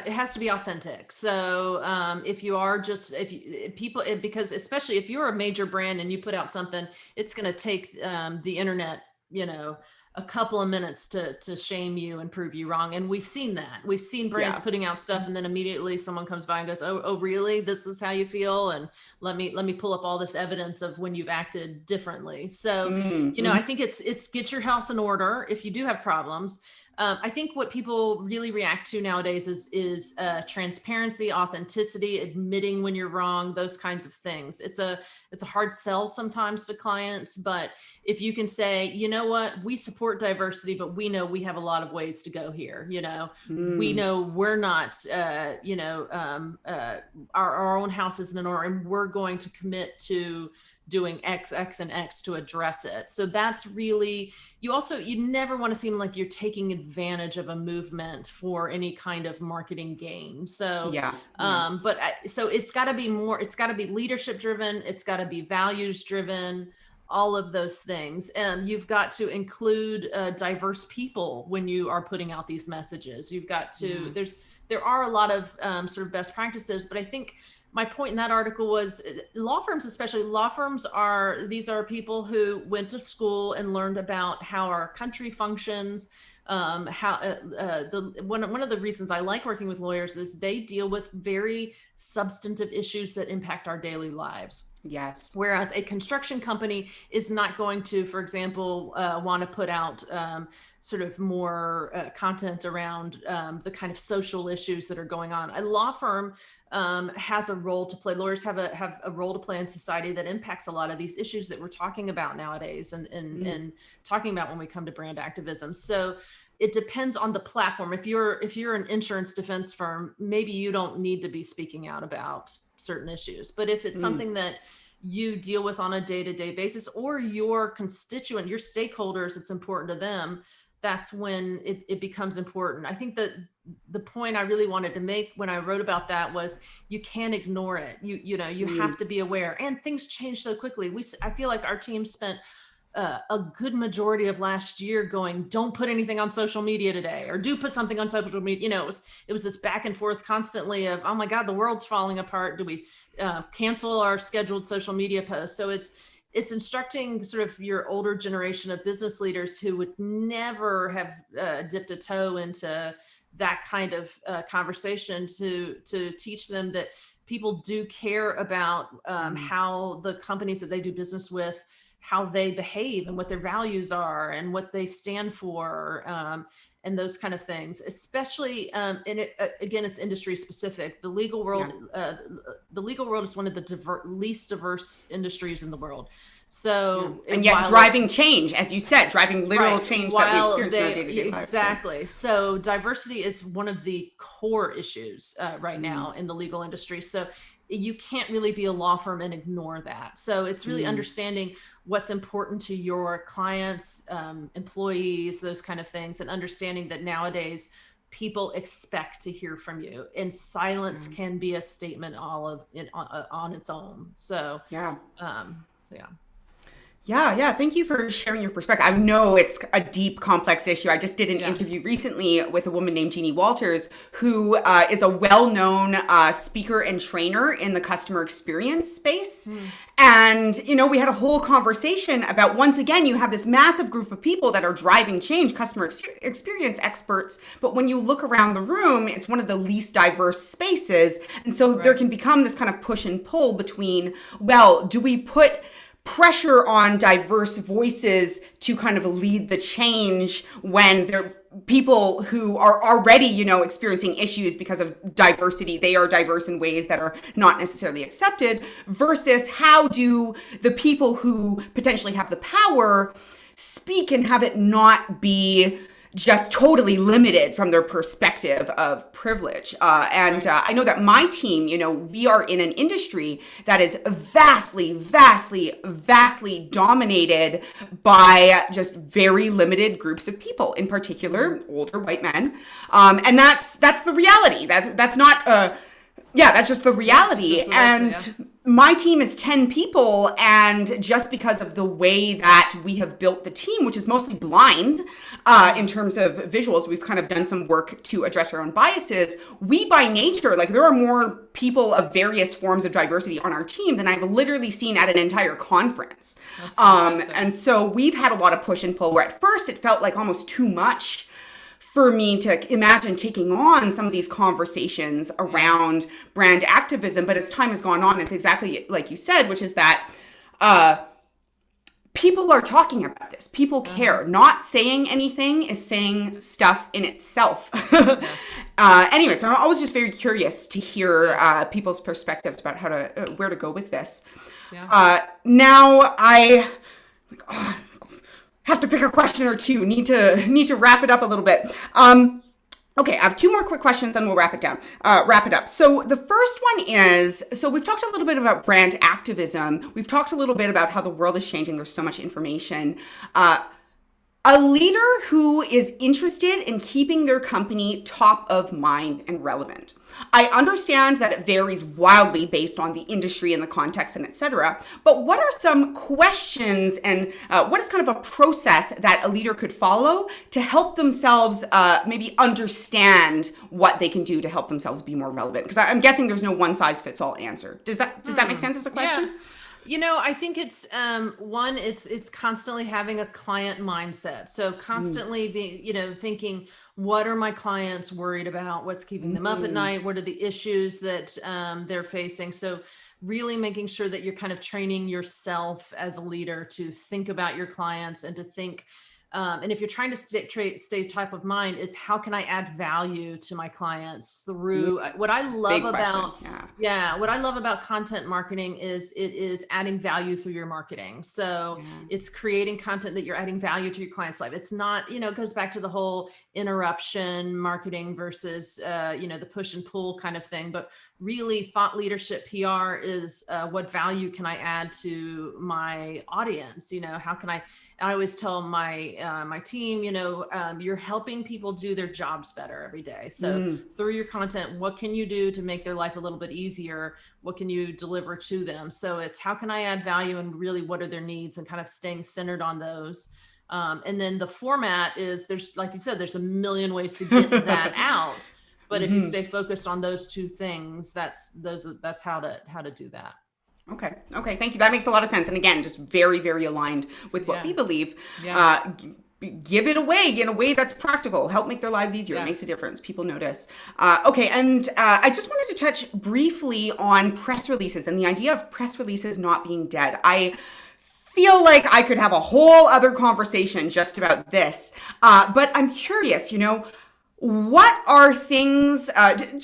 has to be authentic. So, if you are just, if you, if people, because especially if you're a major brand and you put out something, it's going to take the internet, you know, a couple of minutes to shame you and prove you wrong. And we've seen that. We've seen brands Yeah. putting out stuff, and then immediately someone comes by and goes, "Oh, really? This is how you feel?" And let me pull up all this evidence of when you've acted differently. So, I Mm-hmm. think it's get your house in order if you do have problems. I think what people really react to nowadays is transparency, authenticity, admitting when you're wrong, those kinds of things. It's a hard sell sometimes to clients, but if you can say, you know what, we support diversity, but we know we have a lot of ways to go here. We Mm. know we're not, our own house isn't in order, and we're going to commit to doing X, X, and X to address it. So that's really, you never want to seem like you're taking advantage of a movement for any kind of marketing gain. So, Yeah. Yeah. so it's got to be leadership driven, it's got to be values driven, all of those things. And you've got to include diverse people when you are putting out these messages. You've got to, Yeah. there are a lot of sort of best practices, but I think my point in that article was law firms, especially law firms, these are people who went to school and learned about how our country functions. How the one of the reasons I like working with lawyers is they deal with very substantive issues that impact our daily lives. Yes. Whereas a construction company is not going to, for example, want to put out sort of more content around the kind of social issues that are going on. A law firm has a role to play. Lawyers have a role to play in society that impacts a lot of these issues that we're talking about nowadays, Mm. and talking about when we come to brand activism. So it depends on the platform. If you're an insurance defense firm, maybe you don't need to be speaking out about certain issues. But if it's Mm. something that you deal with on a day-to-day basis, or your constituent, your stakeholders, it's important to them, that's when it becomes important. I think that the point I really wanted to make when I wrote about that was you can't ignore it. You have Mm. to be aware, and things change so quickly. I feel like our team spent a good majority of last year going, don't put anything on social media today, or do put something on social media. It was this back and forth constantly of, oh my God, the world's falling apart. Do we cancel our scheduled social media posts? So it's instructing sort of your older generation of business leaders who would never have dipped a toe into that kind of conversation, to teach them that people do care about Mm. how the companies that they do business with, how they behave and what their values are and what they stand for, and those kind of things. Especially, and again, it's industry specific. Yeah. The legal world is one of the least diverse industries in the world. Yeah. So And yet while it driving change, as you said, driving literal Right. change that we While experience in our they day-to-day lives. So. exactly. So diversity is one of the core issues right Mm. now in the legal industry. So you can't really be a law firm and ignore that. So it's really Mm. understanding what's important to your clients, employees, those kind of things, and understanding that nowadays people expect to hear from you, and silence Yeah. can be a statement all of it on its own. So, Yeah. yeah. Yeah, yeah. Thank you for sharing your perspective. I know it's a deep, complex issue. I just did an Yeah. interview recently with a woman named Jeannie Walters, who is a well-known speaker and trainer in the customer experience space. Mm. And, we had a whole conversation about, once again, you have this massive group of people that are driving change, customer experience experts. But when you look around the room, it's one of the least diverse spaces. And so there Right. can become this kind of push and pull between, well, do we put pressure on diverse voices to kind of lead the change when they're people who are already, experiencing issues because of diversity. They are diverse in ways that are not necessarily accepted, versus how do the people who potentially have the power speak and have it not be just totally limited from their perspective of privilege. And Right. I know that my team, we are in an industry that is vastly, vastly, vastly dominated by just very limited groups of people, in Mhm. particular older white men. And that's the reality. That's not yeah, that's just the Yeah, it's reality. just the way, so yeah. And my team is 10 people, and just because of the way that we have built the team, which is mostly blind in terms of visuals, we've kind of done some work to address our own biases. We, by nature, like there are more people of various forms of diversity on our team than I've literally seen at an entire conference. And so we've had a lot of push and pull, where at first it felt like almost too much for me to imagine taking on some of these conversations around brand activism. But as time has gone on, it's exactly like you said, which is that people are talking about this. People care. Not saying anything is saying stuff in itself. Anyway, so I'm always just very curious to hear people's perspectives about how to where to go with this. Now I have to pick a question or two. Need to wrap it up a little bit. Okay, I have two more quick questions and we'll wrap it up. So the first one is, so we've talked a little bit about brand activism. We've talked a little bit about how the world is changing. There's so much information. A leader who is interested in keeping their company top of mind and relevant. I understand that it varies wildly based on the industry and the context and etc. But what are some questions and what is kind of a process that a leader could follow to help themselves maybe understand what they can do to help themselves be more relevant? Because I'm guessing there's no one size fits all answer. Does that make sense as a question? Yeah. I think it's one, it's constantly having a client mindset. So constantly being, thinking, what are my clients worried about? What's keeping them up at night? What are the issues that they're facing? So really making sure that you're kind of training yourself as a leader to think about your clients and to think, and if you're trying to stay top of mind, it's how can I add value to my clients through what I love about, what I love about content marketing is it is adding value through your marketing. So it's creating content that you're adding value to your client's life. It's not, it goes back to the whole interruption marketing versus, the push and pull kind of thing, but really thought leadership PR is what value can I add to my audience? How can I always tell my team, you're helping people do their jobs better every day. So through your content, what can you do to make their life a little bit easier? What can you deliver to them? So it's how can I add value and really what are their needs and kind of staying centered on those. And then the format is there's, like you said, there's a million ways to get that out. But if you stay focused on those two things, that's how to do that. Okay. Thank you. That makes a lot of sense. And again, just very, very aligned with what we believe. Give it away in a way that's practical. Help make their lives easier. It makes a difference. People notice. Okay. And I just wanted to touch briefly on press releases and the idea of press releases not being dead. I feel like I could have a whole other conversation just about this. But I'm curious, what are things, it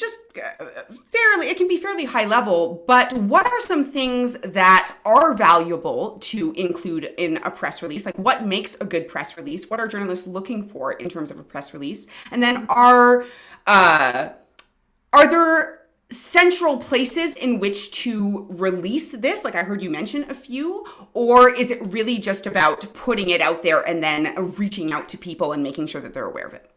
can be fairly high level, but what are some things that are valuable to include in a press release? Like what makes a good press release? What are journalists looking for in terms of a press release? And then are there central places in which to release this? Like I heard you mention a few, or is it really just about putting it out there and then reaching out to people and making sure that they're aware of it?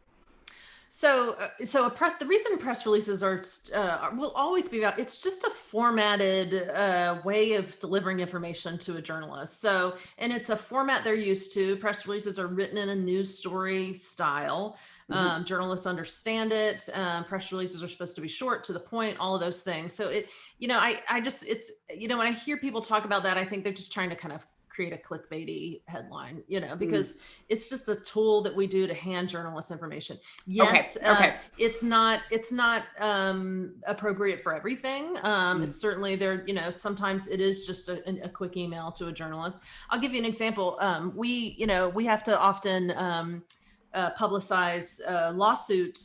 So the reason press releases will always be about, it's just a formatted way of delivering information to a journalist. So, and it's a format they're used to. Press releases are written in a news story style. Journalists understand it. Press releases are supposed to be short, to the point, all of those things. So when I hear people talk about that, I think they're just trying to kind of create a clickbaity headline, because it's just a tool that we do to hand journalists information. Yes, it's not appropriate for everything. It's certainly there, sometimes it is just a quick email to a journalist. I'll give you an example. We have to often publicize lawsuit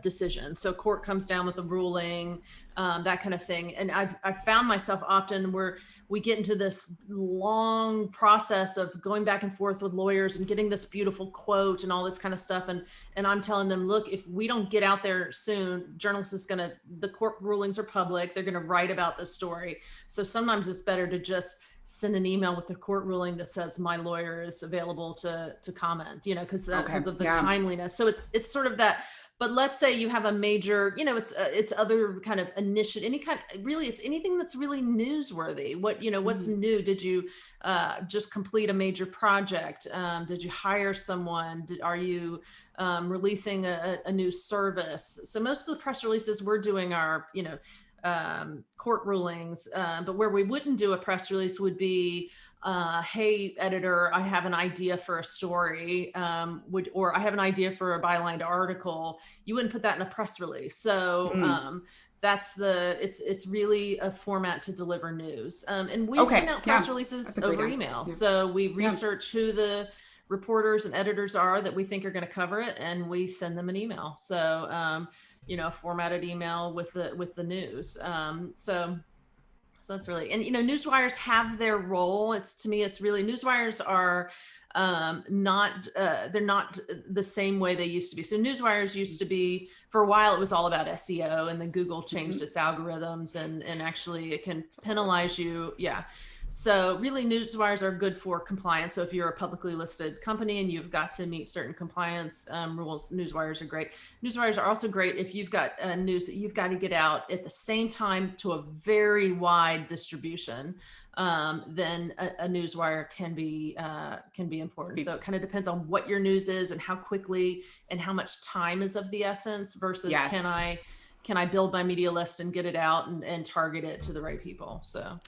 decisions. So court comes down with a ruling, that kind of thing. And I've found myself often where we get into this long process of going back and forth with lawyers and getting this beautiful quote and all this kind of stuff. And I'm telling them, look, if we don't get out there soon, journalists the court rulings are public. They're going to write about this story. So sometimes it's better to just send an email with the court ruling that says my lawyer is available to comment, because of the timeliness. So it's sort of that But let's say you have a major, it's other kind of initiative, any kind, really, it's anything that's really newsworthy. What's new? Did you just complete a major project? Did you hire someone? Are you releasing a new service? So most of the press releases we're doing are, court rulings, but where we wouldn't do a press release would be, hey, editor, I have an idea for a story, or I have an idea for a bylined article. You wouldn't put that in a press release. So it's really a format to deliver news. And we send out press releases over email. Yeah. So we research who the reporters and editors are that we think are going to cover it, and we send them an email. So, formatted email with the news. So that's really, and newswires have their role. To me, it's really, newswires are they're not the same way they used to be. So newswires used to be, for a while, it was all about SEO, and then Google changed its algorithms, and actually it can penalize you. Yeah. So really, newswires are good for compliance. So if you're a publicly listed company and you've got to meet certain compliance rules, newswires are great. Newswires are also great if you've got news that you've got to get out at the same time to a very wide distribution. Then a newswire can be important. So it kind of depends on what your news is and how quickly and how much time is of the essence versus can I build my media list and get it out and target it to the right people. So.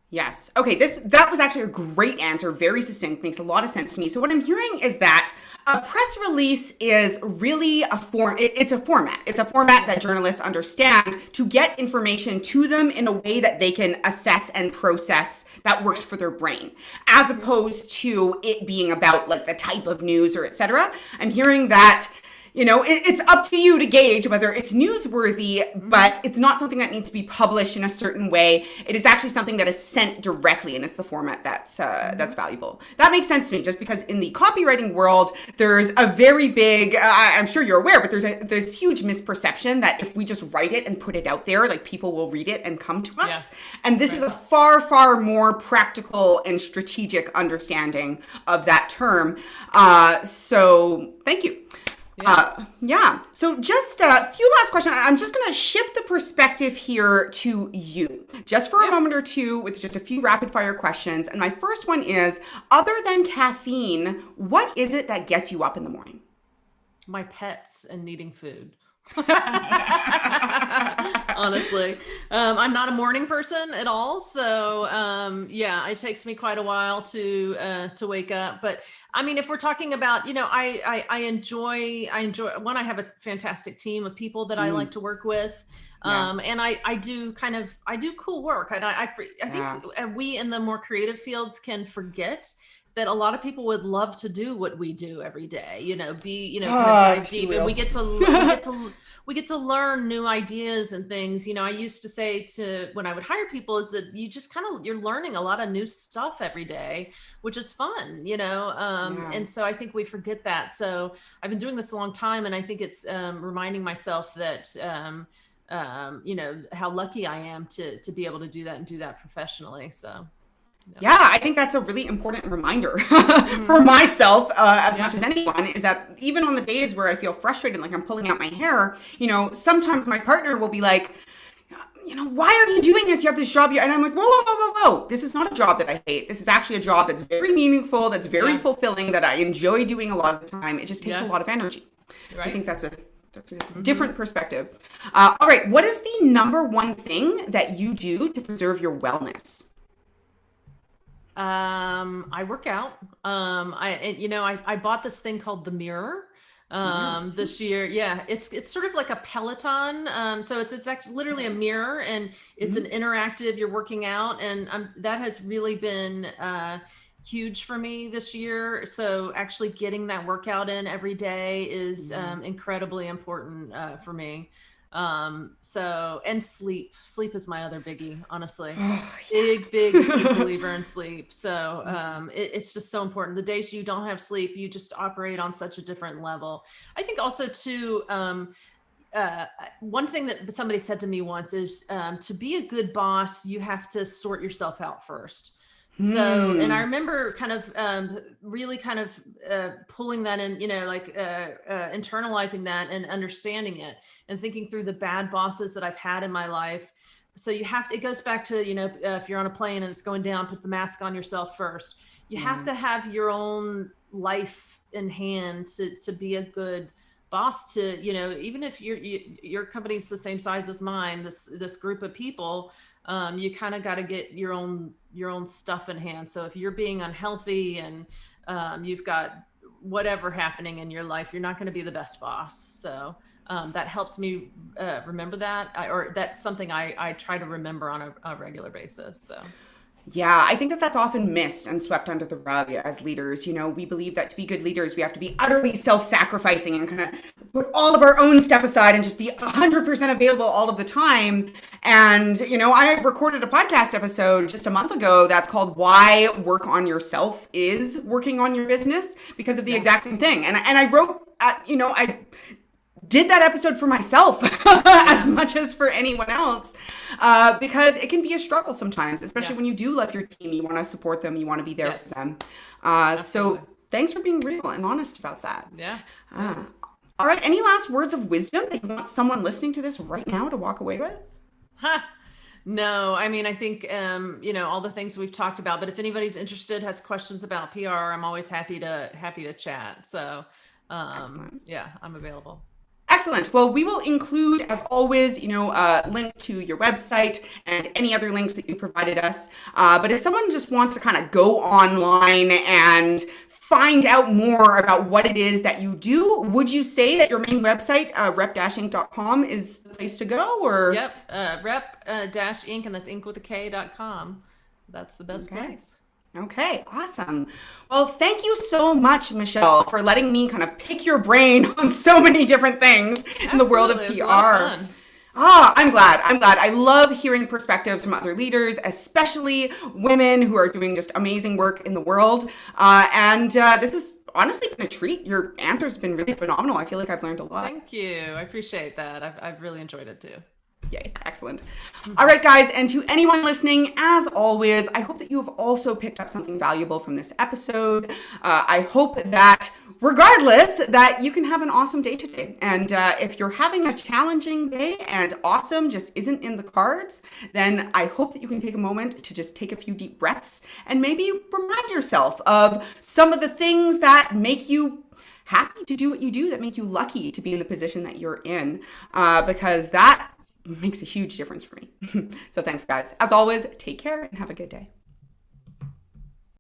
Yes. Okay. That was actually a great answer. Very succinct. Makes a lot of sense to me. So what I'm hearing is that a press release is really it's a format. It's a format that journalists understand to get information to them in a way that they can assess and process that works for their brain, as opposed to it being about like the type of news or et cetera. I'm hearing that it's up to you to gauge whether it's newsworthy, but it's not something that needs to be published in a certain way. It is actually something that is sent directly, and it's the format that's valuable. That makes sense to me, just because in the copywriting world, there's a very big, I'm sure you're aware, but there's huge misperception that if we just write it and put it out there, like people will read it and come to us. Yeah. And this is a far, far more practical and strategic understanding of that term. So thank you. So just a few last questions. I'm just going to shift the perspective here to you just for a moment or two with just a few rapid fire questions. And my first one is, other than caffeine, what is it that gets you up in the morning? My pets and needing food. Honestly, I'm not a morning person at all. So, it takes me quite a while to wake up. But I mean, if we're talking about, I enjoy one, I have a fantastic team of people that I like to work with. And I do cool work. And I think we in the more creative fields can forget that a lot of people would love to do what we do every day, kind of dive deep, and we get to learn new ideas and things. I used to say when I would hire people is that you just you're learning a lot of new stuff every day, which is fun, and so I think we forget that. So I've been doing this a long time, and I think it's reminding myself that, how lucky I am to be able to do that and do that professionally. So. Yeah, I think that's a really important reminder for myself, as much as anyone, is that even on the days where I feel frustrated, like I'm pulling out my hair, sometimes my partner will be like, why are you doing this? You have this job. And I'm like, whoa. This is not a job that I hate. This is actually a job that's very meaningful, that's very fulfilling, that I enjoy doing a lot of the time. It just takes a lot of energy. Right. I think that's a different perspective. All right. What is the number one thing that you do to preserve your wellness? I work out. I bought this thing called the Mirror this year. Yeah, it's sort of like a Peloton. So it's actually literally a mirror, and it's an interactive. You're working out, and that has really been huge for me this year. So actually getting that workout in every day is incredibly important for me. And sleep is my other biggie, honestly. Big believer in sleep. So, it's just so important. The days you don't have sleep, you just operate on such a different level. I think also too, one thing that somebody said to me once is, to be a good boss, you have to sort yourself out first. So, and I Hmm. remember kind of really kind of pulling that in, like internalizing that and understanding it and thinking through the bad bosses that I've had in my life. So you have to, it goes back to, if you're on a plane and it's going down, put the mask on yourself first. You have Yeah. to have your own life in hand to be a good boss to, even if your company's the same size as mine, this group of people, you kind of got to get your own stuff in hand. So if you're being unhealthy and you've got whatever happening in your life, you're not going to be the best boss. So that helps me remember that, or that's something I try to remember on a regular basis. So Yeah, I think that that's often missed and swept under the rug as leaders. We believe that to be good leaders, we have to be utterly self sacrificing and kind of put all of our own stuff aside and just be 100% available all of the time. And, I recorded a podcast episode just a month ago that's called Why Work on Yourself is Working on Your Business, because of the yeah, exact same thing. And I wrote, I did that episode for myself as yeah, much as for anyone else, because it can be a struggle sometimes, especially yeah, when you do love your team. You want to support them, you want to be there for yes, them. absolutely, So thanks for being real and honest about that. yeah, yeah. Uh, all right, any last words of wisdom that you want someone listening to this right now to walk away with? Ha! No, I mean, I think, all the things we've talked about, but if anybody's interested, has questions about PR, I'm always happy to chat. So, Excellent. yeah, I'm available. Excellent. Well, we will include, as always, a link to your website and any other links that you provided us. But if someone just wants to kind of go online and find out more about what it is that you do, would you say that your main website, rep-inc.com, is the place to go? Or Yep, rep dash ink, and that's ink with a K.com. That's the best okay. place. Okay, awesome. Well, thank you so much, Michelle, for letting me kind of pick your brain on so many different things in the world of Absolutely, it was a lot of PR. fun. Ah, I'm glad. I'm glad. I love hearing perspectives from other leaders, especially women who are doing just amazing work in the world. And this has honestly been a treat. Your answer's been really phenomenal. I feel like I've learned a lot. Thank you. I appreciate that. I've really enjoyed it too. Yay, excellent. All right, guys, and to anyone listening, as always, I hope that you have also picked up something valuable from this episode. I hope that, regardless, that you can have an awesome day today. And if you're having a challenging day and awesome just isn't in the cards, then I hope that you can take a moment to just take a few deep breaths and maybe remind yourself of some of the things that make you happy to do what you do, that make you lucky to be in the position that you're in, because that makes a huge difference for me. So thanks, guys. As always, take care and have a good day.